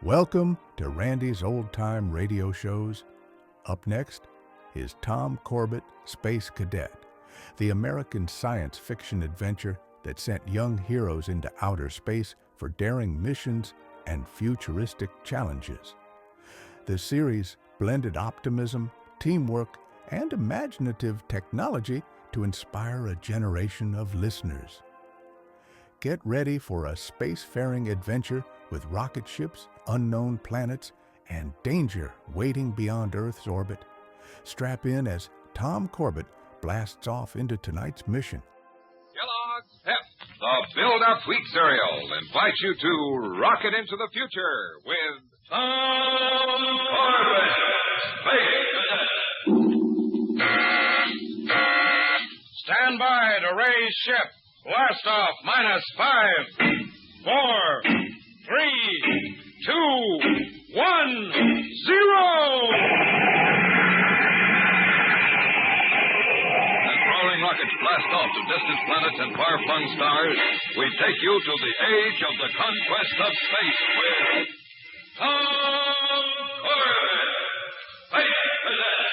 Welcome to Randy's Old Time Radio Shows. Up next is Tom Corbett, Space Cadet, the American science fiction adventure that sent young heroes into outer space for daring missions and futuristic challenges. The series blended optimism, teamwork, and imaginative technology to inspire a generation of listeners. Get ready for a spacefaring adventure with rocket ships, unknown planets, and danger waiting beyond Earth's orbit. Strap in as Tom Corbett blasts off into tonight's mission. Kellogg's Pep, the build-up wheat cereal, invites you to rocket into the future with Tom Corbett, Space Cadet. Stand by to raise ship. Blast off -5, 4, 3, 2, 1, 0. Rockets blast off to distant planets and far-flung stars. We take you to the age of the conquest of space with Tom Corbett, Space Cadet.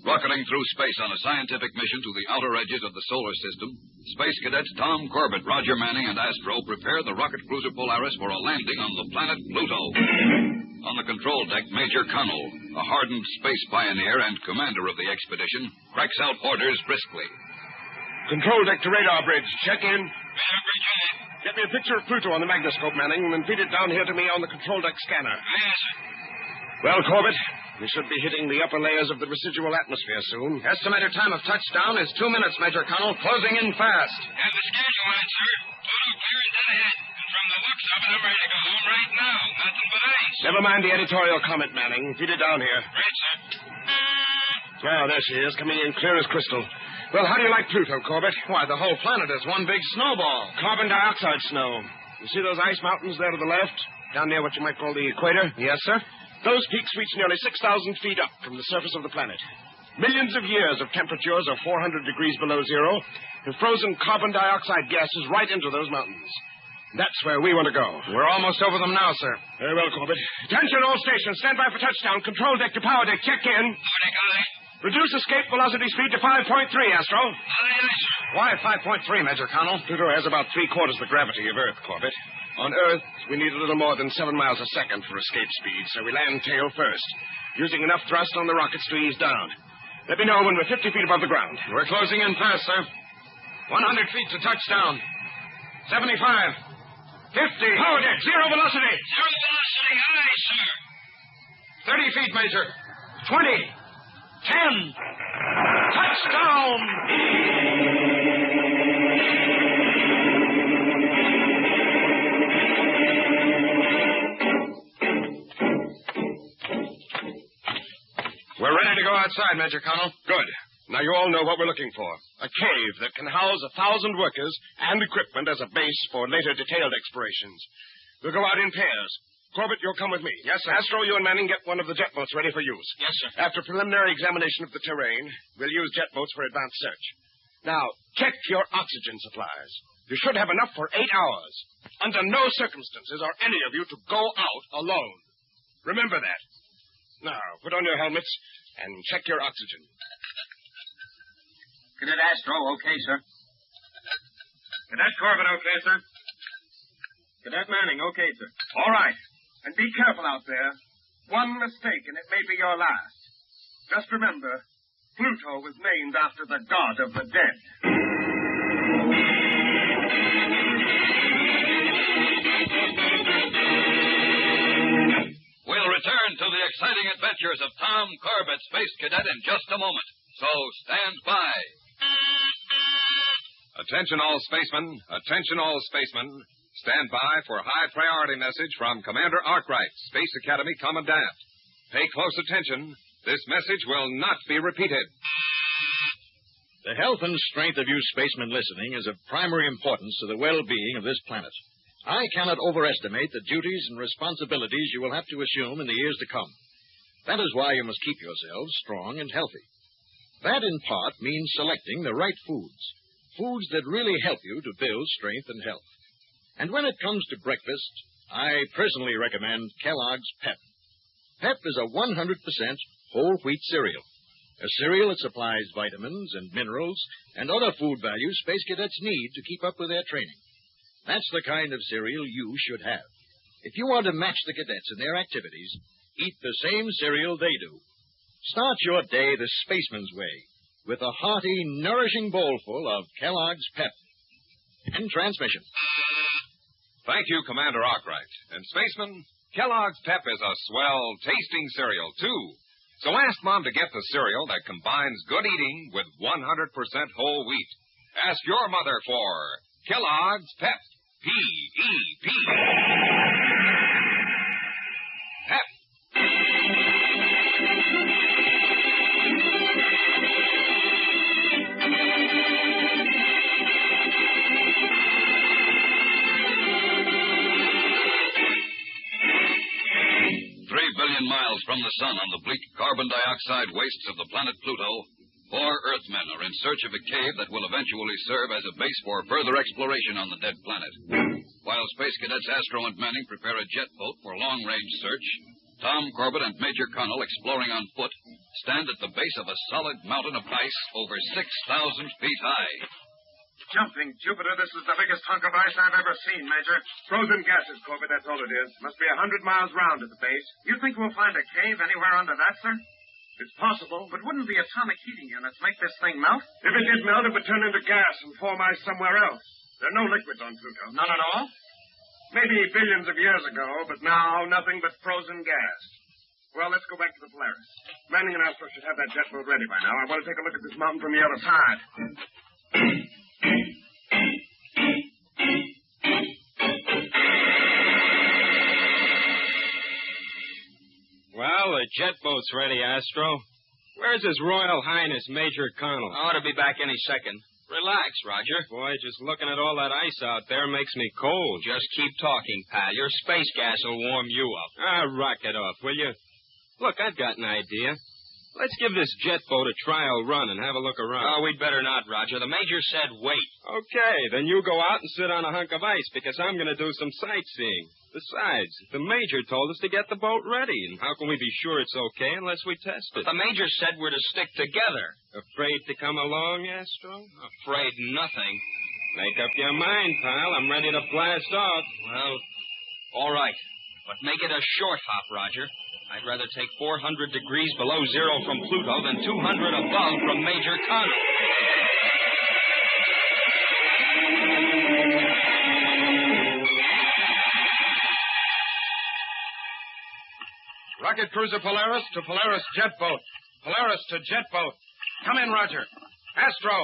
Rocketing through space on a scientific mission to the outer edges of the solar system, Space Cadets Tom Corbett, Roger Manning, and Astro prepare the rocket cruiser Polaris for a landing on the planet Pluto. On the control deck, Major Connell, a hardened space pioneer and commander of the expedition, cracks out orders briskly. Control deck to radar bridge. Check in. Get me a picture of Pluto on the magnascope, Manning, and feed it down here to me on the control deck scanner. Yes, sir. Well, Corbett, we should be hitting the upper layers of the residual atmosphere soon. Estimated time of touchdown is 2 minutes, Major Connell. Closing in fast. Have the schedule on it, sir. Pluto clear is dead ahead. And from the looks of it, I'm ready to go home right now. Nothing but ice. Never mind the editorial comment, Manning. Feed it down here. Right, sir. Oh, there she is, coming in clear as crystal. Well, how do you like Pluto, Corbett? Why, the whole planet is one big snowball. Carbon dioxide snow. You see those ice mountains there to the left? Down near what you might call the equator? Yes, sir. Those peaks reach nearly 6,000 feet up from the surface of the planet. Millions of years of temperatures are 400 degrees below zero have frozen carbon dioxide gases right into those mountains. That's where we want to go. We're almost over them now, sir. Very well, Corbett. Attention, all stations. Stand by for touchdown. Control deck to power deck. Check in. Aye. Reduce escape velocity speed to 5.3, Astro. Aye, sir. Why 5.3, Major Connell? Pluto has about 3/4 the gravity of Earth, Corbett. On Earth, we need a little more than 7 miles a second for escape speed, so we land tail first, using enough thrust on the rockets to ease down. Let me know when we're 50 feet above the ground. We're closing in fast, sir. 100 feet to touchdown. 75. 50. Power deck, zero velocity. Zero velocity. Aye, sir. 30 feet, Major. 20. 10. Touchdown! We're ready to go outside, Major Connell. Good. Now you all know what we're looking for. A cave that can house 1,000 workers and equipment as a base for later detailed explorations. We'll go out in pairs. Corbett, you'll come with me. Yes, sir. Astro, you and Manning get one of the jet boats ready for use. Yes, sir. After preliminary examination of the terrain, we'll use jet boats for advanced search. Now, check your oxygen supplies. You should have enough for 8 hours. Under no circumstances are any of you to go out alone. Remember that. Now, put on your helmets and check your oxygen. Cadet Astro, okay, sir. Cadet Corbett, okay, sir. Cadet Manning, okay, sir. All right. And be careful out there. One mistake, and it may be your last. Just remember, Pluto was named after the god of the dead. We'll return to the exciting adventures of Tom Corbett, Space Cadet, in just a moment. So stand by. Attention all spacemen. Attention all spacemen. Stand by for a high priority message from Commander Arkwright, Space Academy Commandant. Pay close attention. This message will not be repeated. The health and strength of you spacemen listening is of primary importance to the well-being of this planet. I cannot overestimate the duties and responsibilities you will have to assume in the years to come. That is why you must keep yourselves strong and healthy. That, in part, means selecting the right foods that really help you to build strength and health. And when it comes to breakfast, I personally recommend Kellogg's Pep. Pep is a 100% whole wheat cereal. A cereal that supplies vitamins and minerals and other food values Space Cadets need to keep up with their training. That's the kind of cereal you should have. If you want to match the cadets in their activities, eat the same cereal they do. Start your day the spaceman's way, with a hearty, nourishing bowlful of Kellogg's Pep. End transmission. Thank you, Commander Arkwright. And, Spaceman, Kellogg's Pep is a swell, tasting cereal, too. So ask Mom to get the cereal that combines good eating with 100% whole wheat. Ask your mother for Kellogg's Pep. P-E-P. Pep. 3 billion miles from the sun on the bleak carbon dioxide wastes of the planet Pluto, 4 Earthmen are in search of a cave that will eventually serve as a base for further exploration on the dead planet. While Space Cadets Astro and Manning prepare a jet boat for long-range search, Tom Corbett and Major Connell, exploring on foot, stand at the base of a solid mountain of ice over 6,000 feet high. Jumping Jupiter, this is the biggest hunk of ice I've ever seen, Major. Frozen gases, Corbett, that's all it is. Must be 100 miles round at the base. You think we'll find a cave anywhere under that, sir? It's possible, but wouldn't the atomic heating units make this thing melt? If it did melt, it would turn into gas and form ice somewhere else. There are no liquids on Pluto. None at all? Maybe billions of years ago, but now nothing but frozen gas. Well, let's go back to the Polaris. Manning and Astro should have that jet boat ready by now. I want to take a look at this mountain from the other side. Well, the jet boat's ready, Astro. Where's His Royal Highness Major Connell? Ought to be back any second. Relax, Roger. Boy, just looking at all that ice out there makes me cold. Just keep talking, pal. Your space gas will warm you up. Rock it off, will you? Look, I've got an idea. Let's give this jet boat a trial run and have a look around. Oh, we'd better not, Roger. The Major said wait. Okay, then you go out and sit on a hunk of ice because I'm going to do some sightseeing. Besides, the Major told us to get the boat ready, and how can we be sure it's okay unless we test it? But the Major said we're to stick together. Afraid to come along, Astro? Afraid nothing. Make up your mind, pal. I'm ready to blast off. Well, all right. But make it a short hop, Roger. I'd rather take 400 degrees below zero from Pluto than 200 above from Major Connell. Rocket cruiser Polaris to Polaris jet boat. Polaris to jet boat. Come in, Roger. Astro.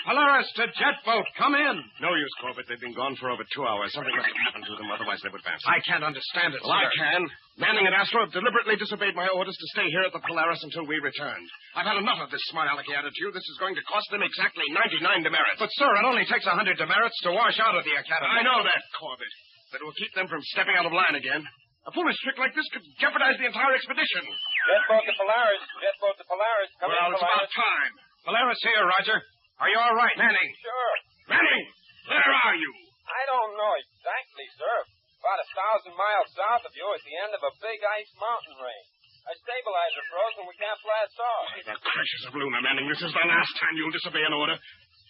Polaris to jet boat. Come in. No use, Corbett. They've been gone for over 2 hours. Something must have happened to them, otherwise they would advance. I can't understand it, Well, sir. I can. Manning and Astro have deliberately disobeyed my orders to stay here at the Polaris until we return. I've had enough of this smart alecky attitude. This is going to cost them exactly 99 demerits. But, sir, it only takes 100 demerits to wash out of the Academy. I know that, Corbett. But it will keep them from stepping out of line again. A foolish trick like this could jeopardize the entire expedition. Jet boat to Polaris. Jet boat to Polaris. Come in, It's Polaris. about time. Polaris here, Roger. Are you all right, Manning? Sure. Manning, where are you? I don't know exactly, sir. About 1,000 miles south of you at the end of a big ice mountain range. A stabilizer froze and we can't blast off. By the precious of Luna, Manning, this is the last time you'll disobey an order.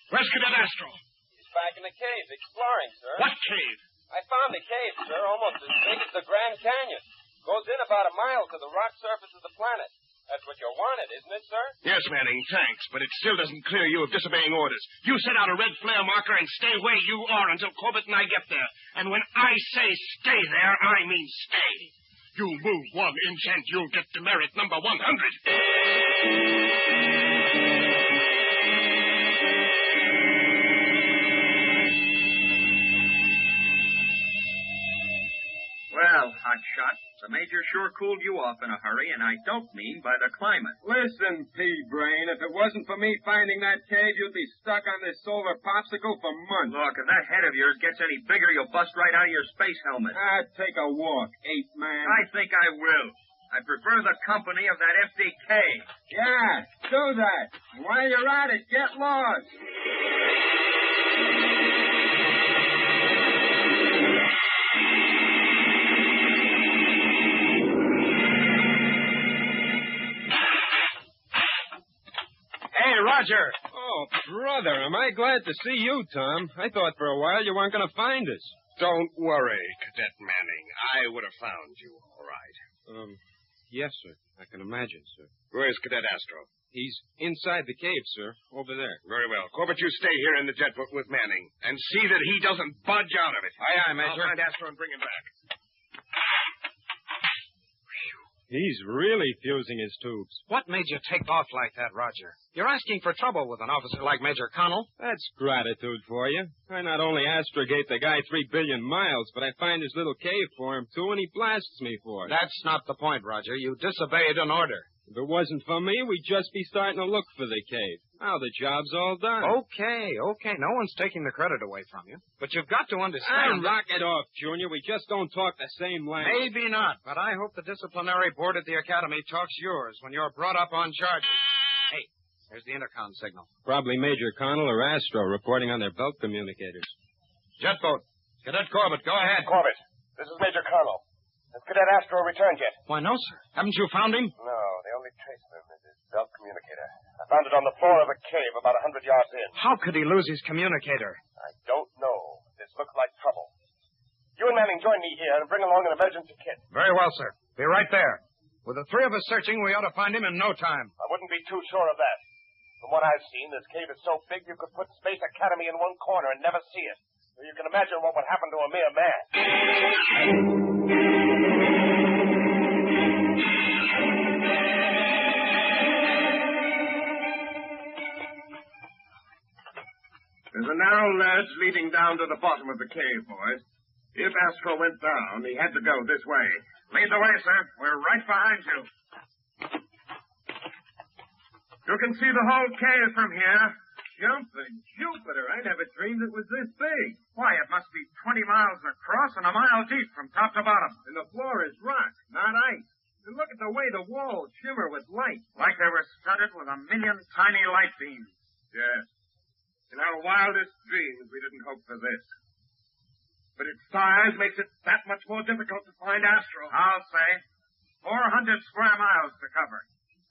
Where's Cadet Astro? He's back in the cave exploring, sir. What cave? I found a cave, sir, almost as big as the Grand Canyon. Goes in about a mile to the rock surface of the planet. That's what you wanted, isn't it, sir? Yes, Manning, thanks, but it still doesn't clear you of disobeying orders. You set out a red flare marker and stay where you are until Corbett and I get there. And when I say stay there, I mean stay. You move 1 inch and you'll get demerit number 100. Well, Well, hotshot, the Major sure cooled you off in a hurry, and I don't mean by the climate. Listen, Pea-Brain, if it wasn't for me finding that cave, you'd be stuck on this solar popsicle for months. Look, if that head of yours gets any bigger, you'll bust right out of your space helmet. Take a walk, ape-man. I think I will. I prefer the company of that FDK. Yeah, do that. And while you're at it, get lost. Hey, Roger. Oh, brother, am I glad to see you, Tom. I thought for a while you weren't going to find us. Don't worry, Cadet Manning. I would have found you all right. Yes, sir. I can imagine, sir. Where's Cadet Astro? He's inside the cave, sir. Over there. Very well. Corbett, you stay here in the jet boat with Manning and see that he doesn't budge out of it. Aye, Major. I'll find Astro and bring him back. He's really fusing his tubes. What made you take off like that, Roger? You're asking for trouble with an officer like Major Connell. That's gratitude for you. I not only astrogate the guy 3 billion miles, but I find his little cave for him, too, and he blasts me for it. That's not the point, Roger. You disobeyed an order. If it wasn't for me, we'd just be starting to look for the cave. Now the job's all done. Okay. No one's taking the credit away from you. But you've got to understand... Knock it off, Junior. We just don't talk the same language. Maybe not, but I hope the disciplinary board at the academy talks yours when you're brought up on charges. Hey, there's the intercom signal. Probably Major Connell or Astro reporting on their belt communicators. Jet boat. Cadet Corbett, go ahead. Corbett, this is Major Connell. Has Cadet Astro returned yet? Why, no, sir. Haven't you found him? No, the only trace of him is his belt communicator. I found it on the floor of a cave about 100 yards in. How could he lose his communicator? I don't know. This looks like trouble. You and Manning join me here and bring along an emergency kit. Very well, sir. Be right there. With the three of us searching, we ought to find him in no time. I wouldn't be too sure of that. From what I've seen, this cave is so big you could put Space Academy in one corner and never see it. So you can imagine what would happen to a mere man. There's a narrow ledge leading down to the bottom of the cave, boys. If Astro went down, he had to go this way. Lead the way, sir. We're right behind you. You can see the whole cave from here. Jumping Jupiter, I never dreamed it was this big. Why, it must be 20 miles across and a mile deep from top to bottom. And the floor is rock, not ice. And look at the way the walls shimmer with light. Like they were studded with 1 million tiny light beams. Yes. In our wildest dreams, we didn't hope for this. But its size makes it that much more difficult to find Astro. I'll say 400 square miles to cover.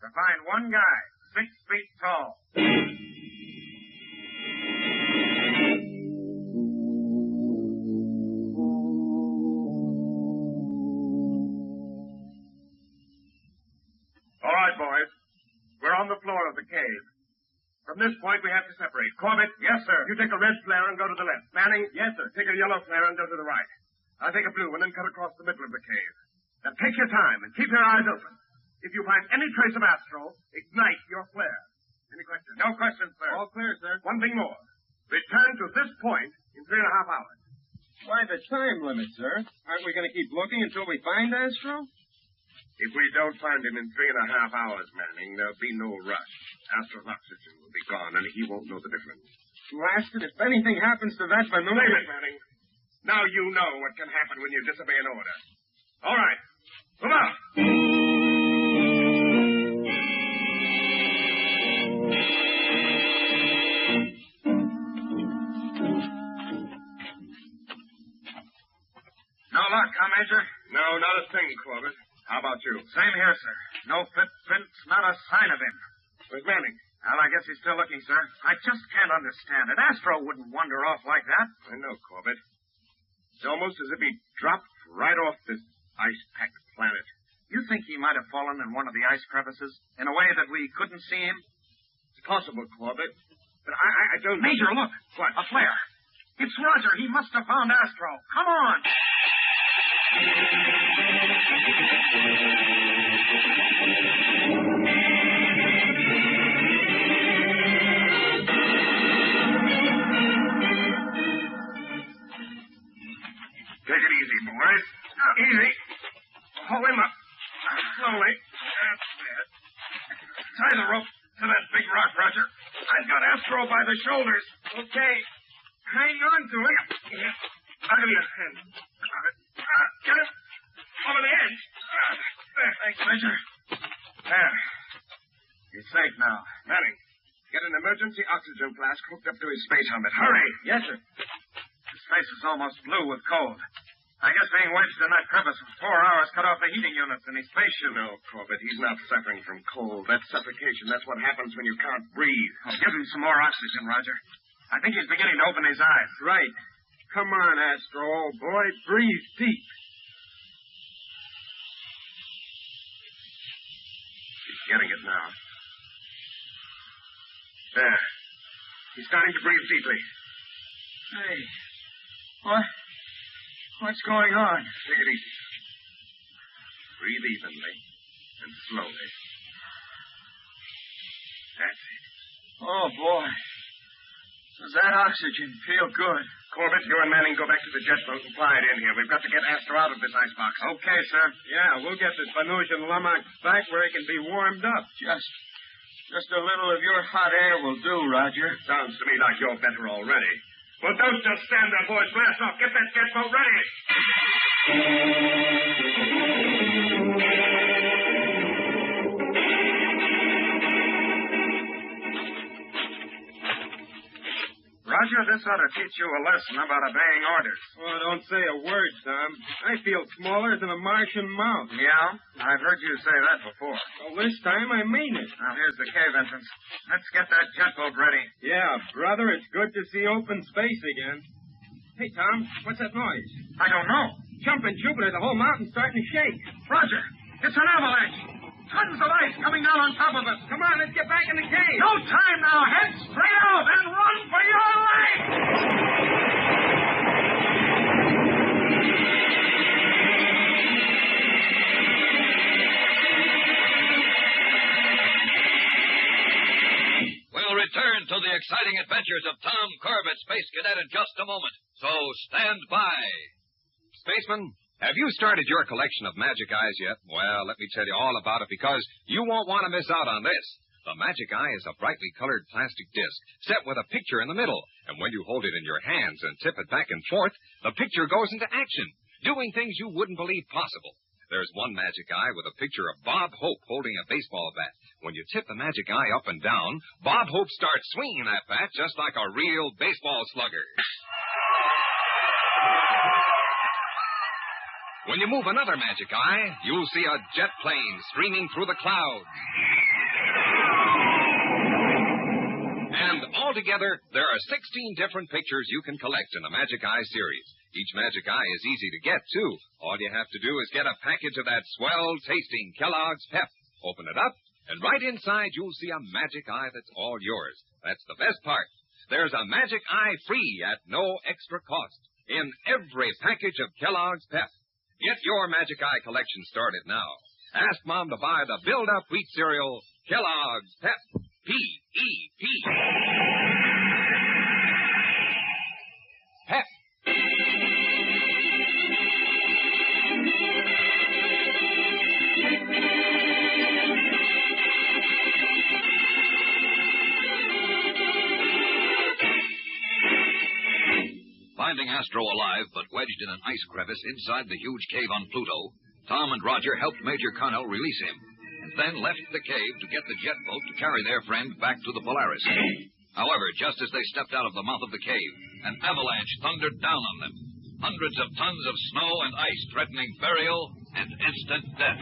To find one guy, 6 feet tall. All right, boys. We're on the floor of the cave. From this point, we have to separate. Corbett? Yes, sir. You take a red flare and go to the left. Manning? Yes, sir. Take a yellow flare and go to the right. I'll take a blue one and cut across the middle of the cave. Now take your time and keep your eyes open. If you find any trace of Astro, ignite your flare. Any questions? No questions, sir. All clear, sir. One thing more. Return to this point in 3.5 hours. Why the time limit, sir? Aren't we going to keep looking until we find Astro? If we don't find him in 3.5 hours, Manning, there'll be no rush. Astro's oxygen will be gone, and he won't know the difference. Blasted, if anything happens to that balloon... Wait a minute, Manning. Now you know what can happen when you disobey an order. All right. Move out. No luck, huh, Major? No, not a thing, Corbett. How about you? Same here, sir. No footprints, not a sign of him. Where's Manning? Well, I guess he's still looking, sir. I just can't understand it. Astro wouldn't wander off like that. I know, Corbett. It's almost as if he dropped right off this ice-packed planet. You think he might have fallen in one of the ice crevices in a way that we couldn't see him? It's possible, Corbett. But I don't... Major, look. What? A flare. It's Roger. He must have found Astro. Come on. Take it easy, boys. Easy. Astro by the shoulders. Okay. Hang on to it. Out of your hand. Get him over the edge. There. Thanks, Major. There. He's safe now. Manning, get an emergency oxygen flask hooked up to his space helmet. Hurry! Yes, sir. His face is almost blue with cold. I guess being wedged in that crevice for 4 hours cut off the heating units in his spacesuit. No, Corbett, he's not suffering from cold. That's suffocation. That's what happens when you can't breathe. Give him some more oxygen, Roger. I think he's beginning to open his eyes. Right. Come on, Astro, old boy. Breathe deep. He's getting it now. There. He's starting to breathe deeply. Hey. What's going on? Take it easy. Breathe evenly and slowly. That's it. Oh, boy. Does that oxygen feel good? Corbett, you and Manning go back to the jet boat and fly it in here. We've got to get Astro out of this icebox. Okay, sir. Yeah, we'll get this Venusian lummox back where it can be warmed up. Just a little of your hot air will do, Roger. Sounds to me like you're better already. Well, don't just stand there, boys. Blast off. Get that jet boat ready. Roger, this ought to teach you a lesson about obeying orders. Oh, don't say a word, Tom. I feel smaller than a Martian mouse. Yeah? I've heard you say that before. Well, this time I mean it. Now, here's the cave entrance. Let's get that jet boat ready. Yeah, brother, it's good to see open space again. Hey, Tom, what's that noise? I don't know. Jumping Jupiter, the whole mountain's starting to shake. Roger, it's an avalanche. Tons of ice coming down on top of us. Come on, let's get back in the cave. No time now. Head straight out and run for your life. We'll return to the exciting adventures of Tom Corbett, Space Cadet, in just a moment. So stand by. Spaceman, have you started your collection of magic eyes yet? Well, let me tell you all about it because you won't want to miss out on this. The magic eye is a brightly colored plastic disc set with a picture in the middle. And when you hold it in your hands and tip it back and forth, the picture goes into action, doing things you wouldn't believe possible. There's one magic eye with a picture of Bob Hope holding a baseball bat. When you tip the magic eye up and down, Bob Hope starts swinging that bat just like a real baseball slugger. When you move another magic eye, you'll see a jet plane streaming through the clouds. And altogether, there are 16 different pictures you can collect in the Magic Eye series. Each magic eye is easy to get, too. All you have to do is get a package of that swell-tasting Kellogg's Pep. Open it up, and right inside you'll see a magic eye that's all yours. That's the best part. There's a magic eye free at no extra cost in every package of Kellogg's Pep. Get your Magic Eye collection started now. Ask Mom to buy the build-up wheat cereal, Kellogg's Pep. P-E-P. Pep. Finding Astro alive but wedged in an ice crevice inside the huge cave on Pluto, Tom and Roger helped Major Connell release him, and then left the cave to get the jet boat to carry their friend back to the Polaris. However, just as they stepped out of the mouth of the cave, an avalanche thundered down on them. Hundreds of tons of snow and ice threatening burial and instant death.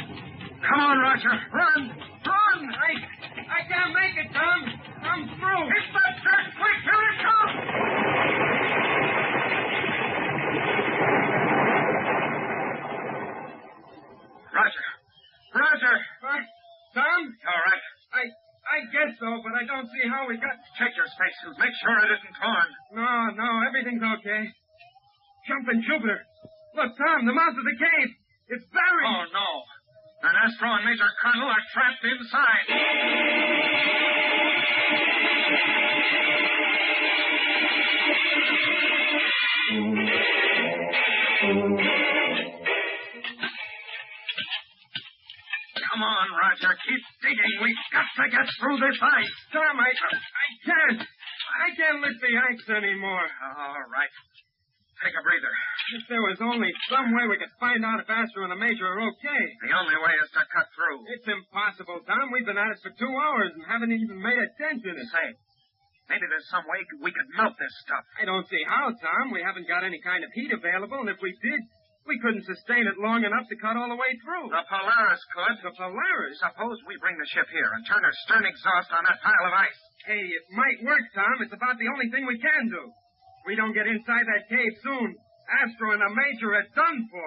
Come on, Roger. Run! Run! I can't make it, Tom. I'm through. It's that jet! Quick, here it comes! Roger! Tom? All right. I guess so, but I don't see how we got... Check your spacesuit. Make sure it isn't torn. No, everything's okay. Jumping Jupiter. Look, Tom, the mouth of the cave. It's buried. Oh, no. And Astro and Major Connell are trapped inside. Come on, Roger. Keep digging. We've got to get through this ice. Tom, I can't. I can't lift the ice anymore. All right. Take a breather. If there was only some way we could find out if Astro and the Major are okay. The only way is to cut through. It's impossible, Tom. We've been at it for 2 hours and haven't even made a dent in it. Say, maybe there's some way we could melt this stuff. I don't see how, Tom. We haven't got any kind of heat available, and if we did, we couldn't sustain it long enough to cut all the way through. The Polaris could. The Polaris? Suppose we bring the ship here and turn her stern exhaust on that pile of ice. Hey, it might work, Tom. It's about the only thing we can do. If we don't get inside that cave soon, Astro and the Major are done for.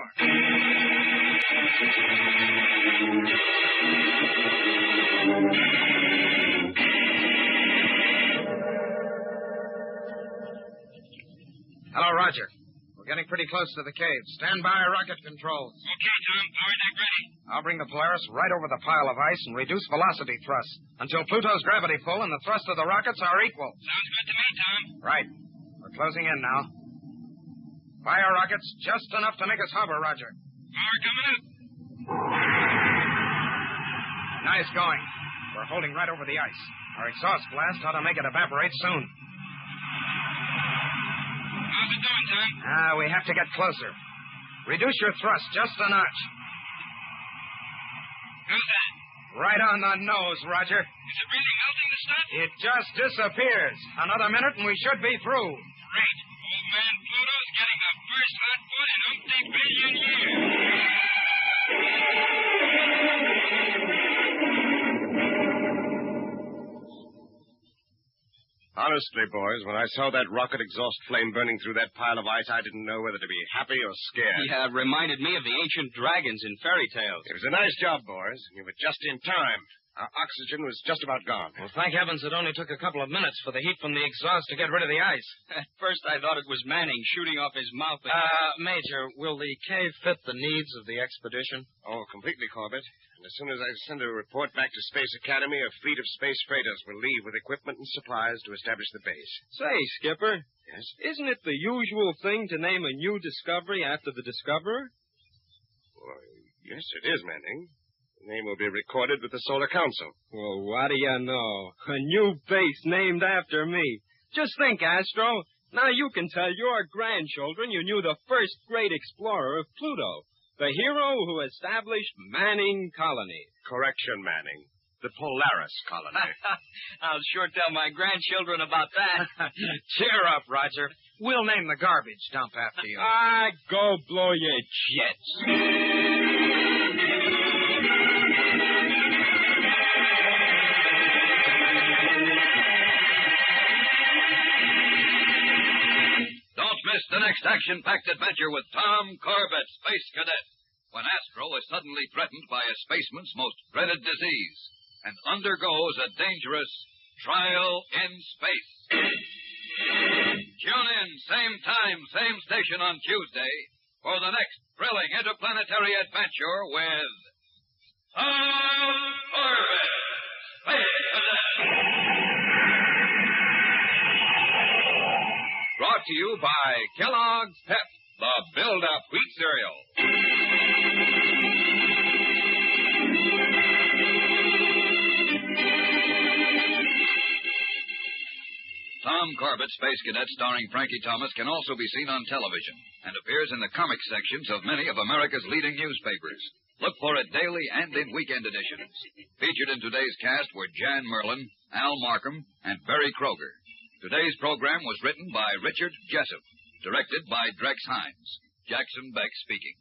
Hello, Roger. We're getting pretty close to the cave. Stand by rocket controls. Okay, Tom. Power deck ready. I'll bring the Polaris right over the pile of ice and reduce velocity thrust until Pluto's gravity pull and the thrust of the rockets are equal. Sounds good to me, Tom. Right. We're closing in now. Fire rockets just enough to make us hover, Roger. Power coming up. Nice going. We're holding right over the ice. Our exhaust blast ought to make it evaporate soon. How's it doing, Tom? We have to get closer. Reduce your thrust just a notch. How's that? Right on the nose, Roger. Is it really melting the stuff? It just disappears. Another minute and we should be through. Great. Old man Pluto's getting the first hot foot in umpty billion years. Honestly, boys, when I saw that rocket exhaust flame burning through that pile of ice, I didn't know whether to be happy or scared. Yeah, reminded me of the ancient dragons in fairy tales. It was a nice job, boys. You were just in time. Our oxygen was just about gone. Well, thank heavens it only took a couple of minutes for the heat from the exhaust to get rid of the ice. At first I thought it was Manning shooting off his mouth. Major, will the cave fit the needs of the expedition? Oh, completely, Corbett. And as soon as I send a report back to Space Academy, a fleet of space freighters will leave with equipment and supplies to establish the base. Say, Skipper. Yes? Isn't it the usual thing to name a new discovery after the discoverer? Well, yes, it is, Manning. The name will be recorded with the Solar Council. Well, what do you know? A new base named after me. Just think, Astro. Now you can tell your grandchildren you knew the first great explorer of Pluto, the hero who established Manning Colony. Correction, Manning. The Polaris Colony. I'll sure tell my grandchildren about that. Cheer up, Roger. We'll name the garbage dump after you. Go blow your jets. Don't miss the next action-packed adventure with Tom Corbett, Space Cadet, when Astro is suddenly threatened by a spaceman's most dreaded disease and undergoes a dangerous trial in space. Tune in, same time, same station on Tuesday for the next thrilling interplanetary adventure with Tom Corbett, Space Cadet. Brought to you by Kellogg's Pep, the build-up wheat cereal. Tom Corbett, Space Cadet, starring Frankie Thomas, can also be seen on television and appears in the comic sections of many of America's leading newspapers. Look for it daily and in weekend editions. Featured in today's cast were Jan Merlin, Al Markham, and Barry Kroger. Today's program was written by Richard Jessup, directed by Drex Hines. Jackson Beck speaking.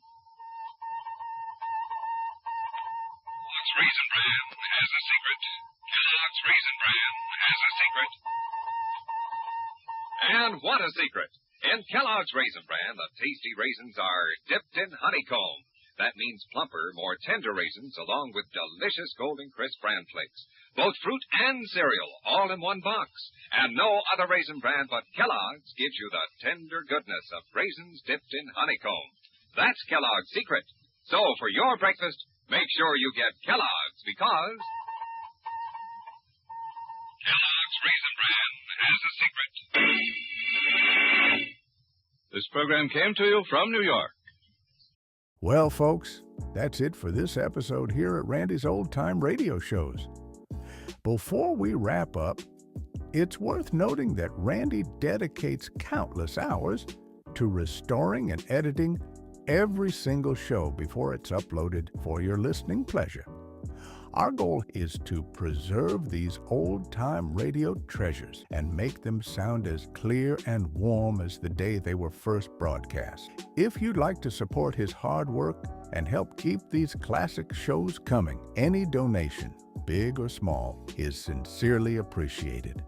Kellogg's Raisin Bran has a secret. Kellogg's Raisin Bran has a secret. And what a secret! In Kellogg's Raisin Bran, the tasty raisins are dipped in honeycomb. That means plumper, more tender raisins, along with delicious golden crisp bran flakes. Both fruit and cereal, all in one box. And no other raisin brand but Kellogg's gives you the tender goodness of raisins dipped in honeycomb. That's Kellogg's secret. So for your breakfast, make sure you get Kellogg's because Kellogg's Raisin Bran has a secret. This program came to you from New York. Well, folks, that's it for this episode here at Randy's Old Time Radio Shows. Before we wrap up, It's worth noting that Randy dedicates countless hours to restoring and editing every single show before it's uploaded for your listening pleasure. Our goal is to preserve these old-time radio treasures and make them sound as clear and warm as the day they were first broadcast. If you'd like to support his hard work and help keep these classic shows coming, any donation, big or small, is sincerely appreciated.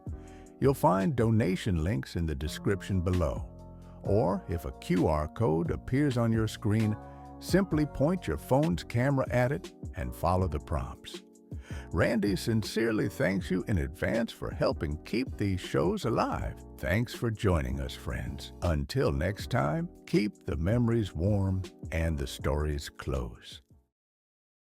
You'll find donation links in the description below. Or if a QR code appears on your screen, simply point your phone's camera at it and follow the prompts. Randy sincerely thanks you in advance for helping keep these shows alive. Thanks for joining us, friends. Until next time, keep the memories warm and the stories close.